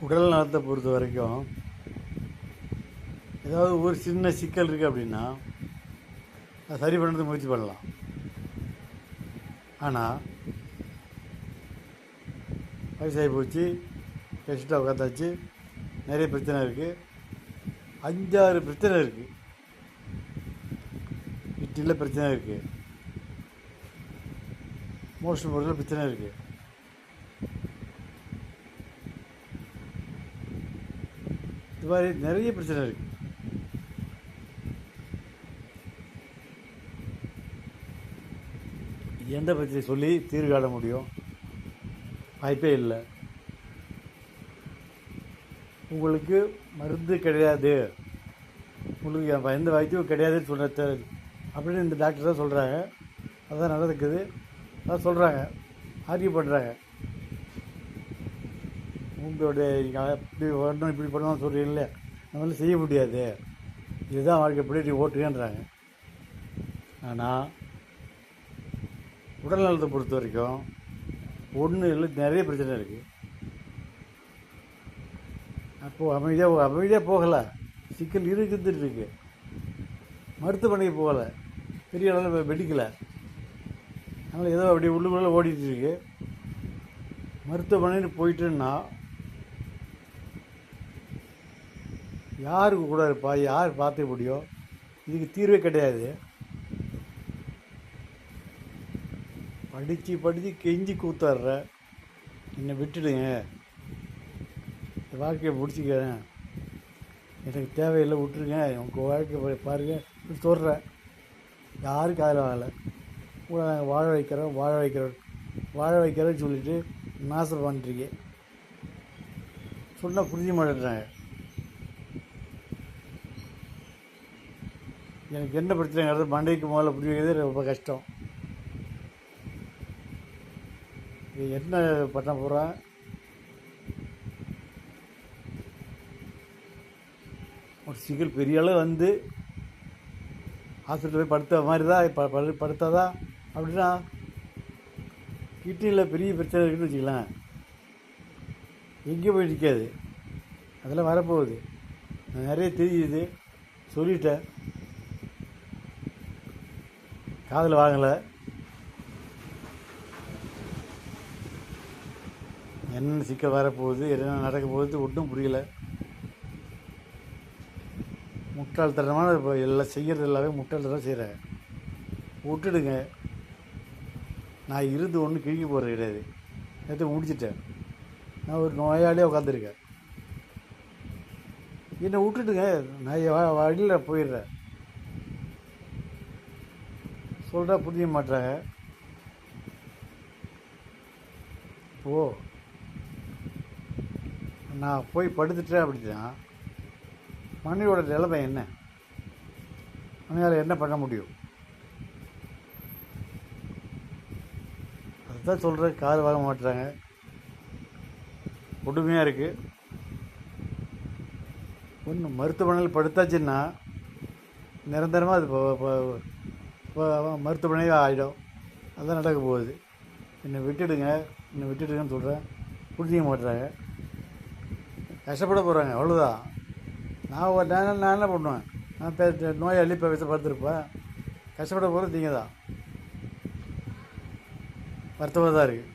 உடல் நலத்தை பொறுத்த வரைக்கும் ஏதாவது ஒரு சின்ன சிக்கல் இருக்குது அப்படின்னா அதை சரி பண்ணுறதுக்கு முயற்சி பண்ணலாம். ஆனால் வயசாகி போச்சு, கஷ்டம் உட்காந்தாச்சு, நிறைய பிரச்சனை இருக்குது, 5-6 பிரச்சனை இருக்குது. கிட்னியில் பிரச்சனை இருக்குது, மோஷன் போகிறதுல பிரச்சனை இருக்குது, இது மாதிரி நிறைய பிரச்சனை இருக்குது. எந்த பிரச்சனை சொல்லி தீர்வு காண முடியும்? வாய்ப்பே இல்லை. உங்களுக்கு மருந்து கிடையாது, உங்களுக்கு எந்த வைத்தியம் கிடையாதுன்னு சொல்கிற அப்படின்னு இந்த டாக்டர் தான் சொல்கிறாங்க. அதுதான் நடக்குது, அதான் சொல்கிறாங்க, ஆர்கியூ பண்ணுறாங்க. உங்களுடைய இப்படி வரணும் இப்படி பண்ணணும் சொல்கிறீங்களே, நம்மளால செய்ய முடியாது, இதுதான் வாழ்க்கைப்படி நீ ஓட்டுங்கன்றாங்க. ஆனால் உடல் நலத்தை பொறுத்த வரைக்கும் ஒன்று இல்லை, நிறைய பிரச்சனை இருக்குது. அப்போது அமைதியாக போகலை, சிக்கல் இருந்துட்டு இருக்கு. மருத்துவமனைக்கு போகலை, பெரிய அளவில் வெடிக்கலை, அதனால் ஏதோ அப்படி உள்ளுக்குள்ளே ஓடிட்டு இருக்கு. மருத்துவமனைன்னு போயிட்டுன்னா யாருக்கு கூட இருப்பா, யார் பார்த்துக்க முடியும்? இதுக்கு தீர்வே கிடையாது. படித்து கெஞ்சி கூத்தாடுற, என்னை விட்டுடுங்க, வாழ்க்கையை பிடிச்சிக்கிறேன், எனக்கு தேவையில்லை, விட்டுருங்க, உங்கள் வாழ்க்கை பாருங்கள் சொல்கிறேன். யாரும் காதில் வாங்கலை. கூட நாங்கள் வாழ வைக்கிறோன்னு சொல்லிட்டு நாசம் பண்ணுறீங்க. சொன்னால் புரிஞ்ச மாட்டேன்றாங்க. எனக்கு என்ன பிரச்சனைங்கிறது மண்டைக்கு முதல்ல புரிய வைக்கிறது ரொம்ப கஷ்டம். இது என்ன பண்ண போகிறேன்? ஒரு சிக்கல் பெரிய அளவு வந்து ஹாஸ்பிட்டல் போய் படுத்த மாதிரி தான் படுத்தாதான் அப்படின்னா கிட்னியில் பெரிய பிரச்சனை இருக்குதுன்னு வச்சுக்கலாம், எங்கேயும் போய் நிற்காது. அதெல்லாம் வரப்போகுது. நான் நிறைய தெரியுது, சொல்லிட்டேன், காதில் வாங்கலை. என்ன சிக்கல் வரப்போகுது, என்ன நடக்க போகுது ஒன்றும் புரியல. முட்டாள்தனமான இப்போ எல்லாம் செய்கிறது எல்லாமே முட்டாள்தனம் செய்கிறாங்க. விட்டுடுங்க. நான் இருந்து ஒன்றும் கிழிக்க போகிறது கிடையாது. நேற்று முடிச்சிட்டேன். நான் ஒரு நோயாளியாக உட்காந்துருக்கேன். என்னை விட்டுடுங்க, நான் வழியில் போயிடுறேன். சொல்கிறா புரிய மாட்டாங்க. நான் போய் படுத்துட்டேன் அப்படின்னா மனைவியோட நிலைமை என்ன? மனைவியால் என்ன பண்ண முடியும்? அதுதான் சொல்கிறேன், காது வாங்க மாட்டுறாங்க. கொடுமையாக இருக்குது. ஒன்று மருத்துவமனையில் படுத்தாச்சுன்னா நிரந்தரமாக அது மருத்துவமனையாக ஆகிடும். அதுதான் நடக்க போகுது. என்னை விட்டுடுங்கன்னு சொல்கிறேன், புரிஞ்சிக்க மாட்டுறாங்க. கஷ்டப்பட போகிறாங்க, அவ்வளோதான். நான் என்ன பண்ணுவேன்? நான் நோயாளி இப்போ படுத்துருப்பேன். கஷ்டப்பட போகிறது நீங்கள் தான். வருத்தமாக தான் இருக்குது.